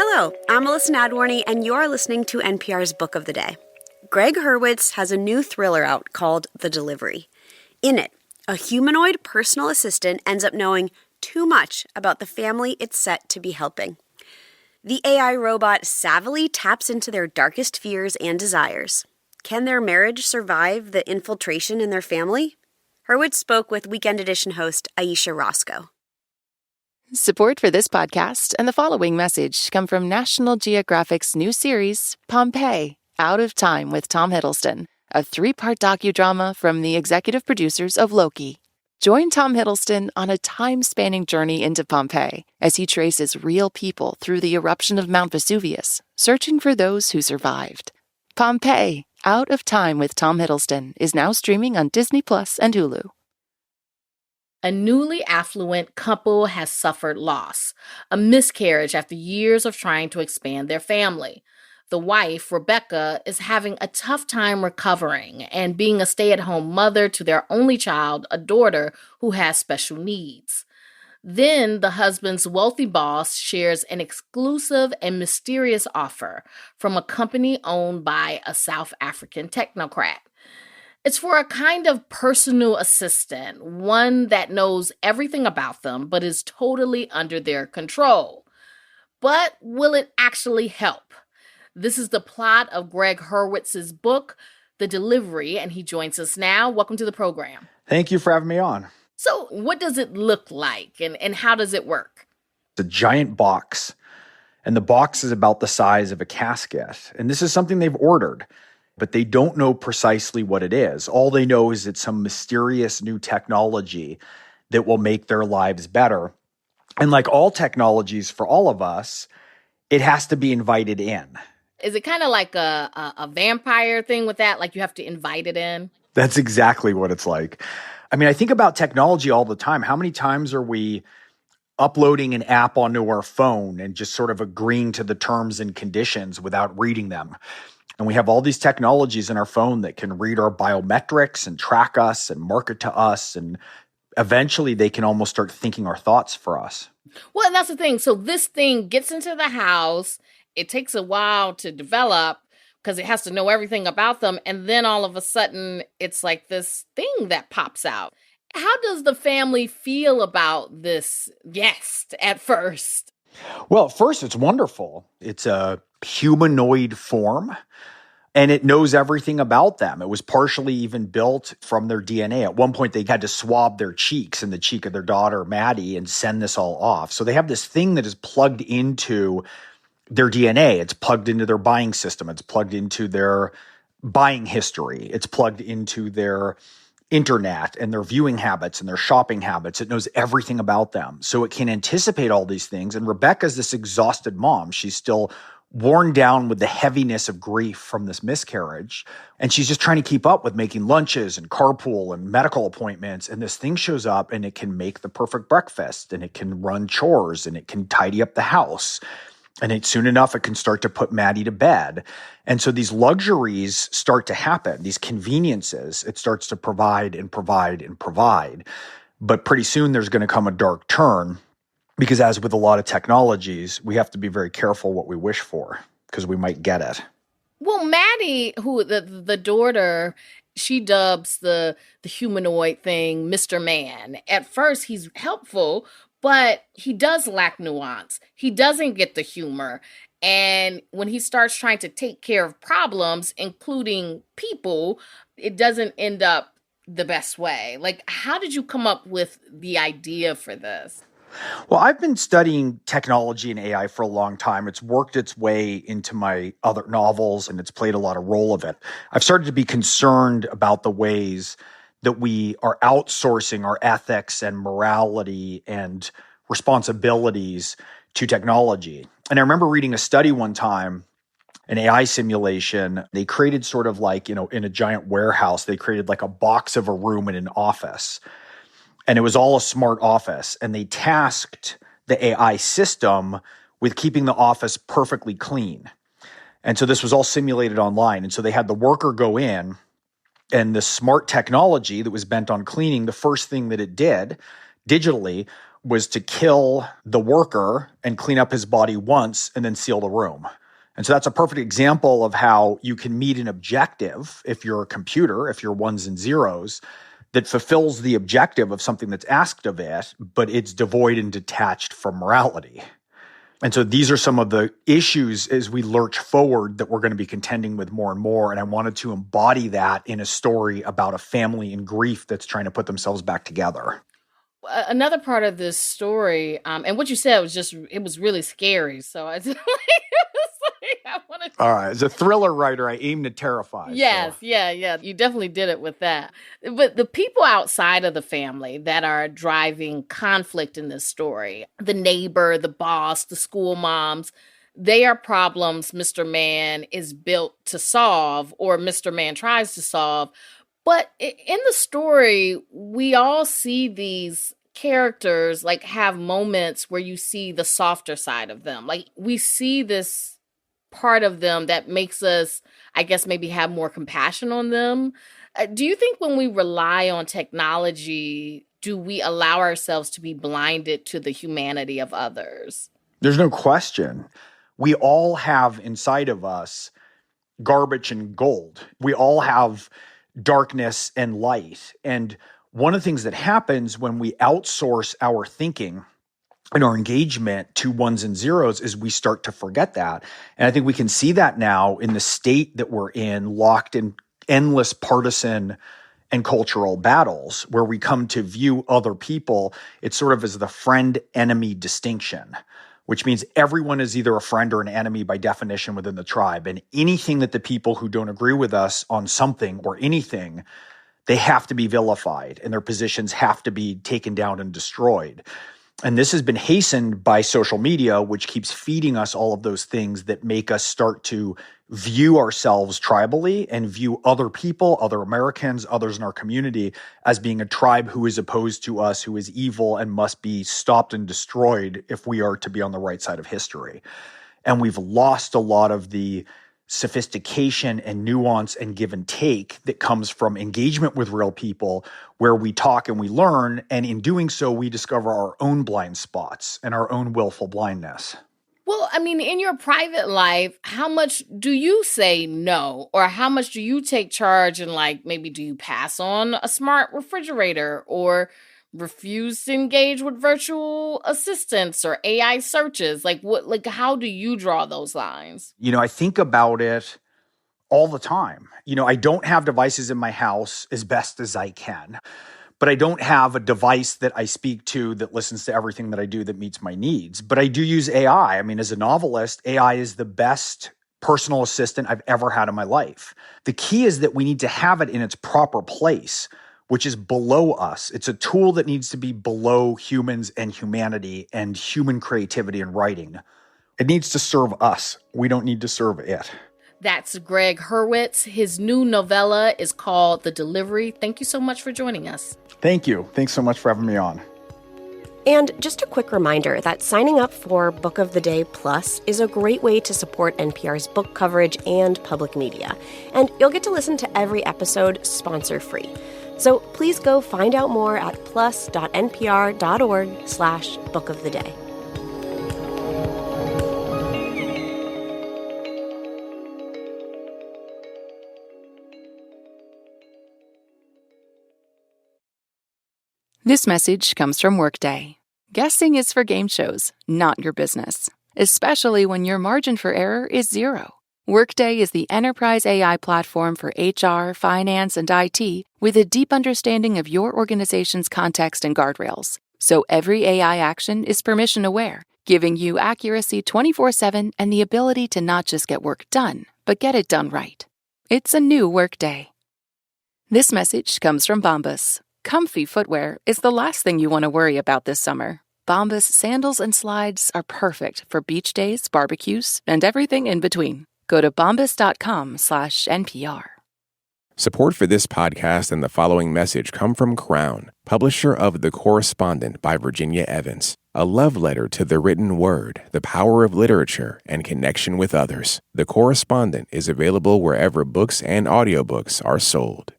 Hello, I'm Melissa Nadworny, and you're listening to NPR's Book of the Day. Gregg Hurwitz has a new thriller out called The Delivery. In it, a humanoid personal assistant ends up knowing too much about the family it's set to be helping. The AI robot savvily taps into their darkest fears and desires. Can their marriage survive the infiltration in their family? Hurwitz spoke with Weekend Edition host Ayesha Rascoe. Support for this podcast and the following message come from National Geographic's new series, Pompeii, Out of Time with Tom Hiddleston, a 3-part docudrama from the executive producers of Loki. Join Tom Hiddleston on a time-spanning journey into Pompeii as he traces real people through the eruption of Mount Vesuvius, searching for those who survived. Pompeii, Out of Time with Tom Hiddleston is now streaming on Disney Plus and Hulu. A newly affluent couple has suffered loss, a miscarriage after years of trying to expand their family. The wife, Rebecca, is having a tough time recovering and being a stay-at-home mother to their only child, a daughter who has special needs. Then the husband's wealthy boss shares an exclusive and mysterious offer from a company owned by a South African technocrat. It's for a kind of personal assistant, one that knows everything about them but is totally under their control. But will it actually help? This is the plot of Gregg Hurwitz's book, The Delivery, and he joins us now. Welcome to the program. Thank you for having me on. So what does it look like and how does it work? It's a giant box, and the box is about the size of a casket. And this is something they've ordered, but they don't know precisely what it is. All they know is it's some mysterious new technology that will make their lives better. And like all technologies for all of us, it has to be invited in. Is it kind of like a vampire thing with that? Like you have to invite it in? That's exactly what it's like. I mean, I think about technology all the time. How many times are we uploading an app onto our phone and just sort of agreeing to the terms and conditions without reading them? And we have all these technologies in our phone that can read our biometrics and track us and market to us. And eventually they can almost start thinking our thoughts for us. Well, that's the thing. So this thing gets into the house. It takes a while to develop because it has to know everything about them. And then all of a sudden, it's like this thing that pops out. How does the family feel about this guest at first? Well, at first, it's wonderful. It's a humanoid form, and it knows everything about them. It was partially even built from their DNA. At one point, they had to swab their cheeks and the cheek of their daughter, Maddie, and send this all off. So they have this thing that is plugged into their DNA. It's plugged into their buying system. It's plugged into their buying history. It's plugged into their internet and their viewing habits and their shopping habits. It knows everything about them. So it can anticipate all these things. And Rebecca's this exhausted mom. She's still worn down with the heaviness of grief from this miscarriage. And she's just trying to keep up with making lunches and carpool and medical appointments. And this thing shows up and it can make the perfect breakfast and it can run chores and it can tidy up the house. And soon enough, it can start to put Maddie to bed. And so these luxuries start to happen, these conveniences. It starts to provide and provide and provide. But pretty soon there's going to come a dark turn because as with a lot of technologies, we have to be very careful what we wish for because we might get it. Well, Maddie, who the daughter, she dubs the humanoid thing Mr. Man. At first, he's helpful, but he does lack nuance. He doesn't get the humor. And when he starts trying to take care of problems, including people, it doesn't end up the best way. Like, how did you come up with the idea for this? Well, I've been studying technology and AI for a long time. It's worked its way into my other novels, and it's played a lot of role of it. I've started to be concerned about the ways that we are outsourcing our ethics and morality and responsibilities to technology. And I remember reading a study one time, an AI simulation. They created sort of like, in a giant warehouse, they created like a box of a room in an office. And it was all a smart office. And they tasked the AI system with keeping the office perfectly clean. And so this was all simulated online. And so they had the worker go in, and the smart technology that was bent on cleaning, the first thing that it did digitally was to kill the worker and clean up his body once and then seal the room. And so that's a perfect example of how you can meet an objective if you're a computer, if you're ones and zeros, that fulfills the objective of something that's asked of it, but it's devoid and detached from morality. And so these are some of the issues as we lurch forward that we're going to be contending with more and more. And I wanted to embody that in a story about a family in grief that's trying to put themselves back together. Another part of this story, and what you said was it was really scary. So I just I wanted to... All right. As a thriller writer, I aim to terrify. Yes, so. Yeah. You definitely did it with that. But the people outside of the family that are driving conflict in this story, the neighbor, the boss, the school moms, they are problems Mr. Man is built to solve, or Mr. Man tries to solve. But in the story, we all see these characters like have moments where you see the softer side of them. Like we see this part of them that makes us, I guess, maybe have more compassion on them. Do you think when we rely on technology, do we allow ourselves to be blinded to the humanity of others? There's no question. We all have inside of us garbage and gold. We all have darkness and light. And one of the things that happens when we outsource our thinking and our engagement to ones and zeros is we start to forget that. And I think we can see that now in the state that we're in, locked in endless partisan and cultural battles, where we come to view other people, it's sort of as the friend-enemy distinction, which means everyone is either a friend or an enemy by definition within the tribe. And anything that the people who don't agree with us on something or anything, they have to be vilified and their positions have to be taken down and destroyed. And this has been hastened by social media, which keeps feeding us all of those things that make us start to view ourselves tribally and view other people, other Americans, others in our community as being a tribe who is opposed to us, who is evil and must be stopped and destroyed if we are to be on the right side of history. And we've lost a lot of the sophistication and nuance and give and take that comes from engagement with real people, where we talk and we learn, and in doing so, we discover our own blind spots and our own willful blindness. Well, I mean, in your private life, how much do you say no? Or how much do you take charge and maybe do you pass on a smart refrigerator or refuse to engage with virtual assistants or AI searches? How do you draw those lines? I think about it all the time. I don't have devices in my house as best as I can, but I don't have a device that I speak to that listens to everything that I do that meets my needs. But I do use AI. I mean, as a novelist, AI is the best personal assistant I've ever had in my life. The key is that we need to have it in its proper place, which is below us. It's a tool that needs to be below humans and humanity and human creativity and writing. It needs to serve us. We don't need to serve it. That's Gregg Hurwitz. His new novella is called The Delivery. Thank you so much for joining us. Thank you. Thanks so much for having me on. And just a quick reminder that signing up for Book of the Day Plus is a great way to support NPR's book coverage and public media. And you'll get to listen to every episode sponsor-free. So please go find out more at plus.npr.org/Book of the Day. This message comes from Workday. Guessing is for game shows, not your business, especially when your margin for error is zero. Workday is the enterprise AI platform for HR, finance, and IT with a deep understanding of your organization's context and guardrails. So every AI action is permission-aware, giving you accuracy 24/7 and the ability to not just get work done, but get it done right. It's a new Workday. This message comes from Bombas. Comfy footwear is the last thing you want to worry about this summer. Bombas sandals and slides are perfect for beach days, barbecues, and everything in between. Go to bombas.com/NPR. Support for this podcast and the following message come from Crown, publisher of The Correspondent by Virginia Evans, a love letter to the written word, the power of literature, and connection with others. The Correspondent is available wherever books and audiobooks are sold.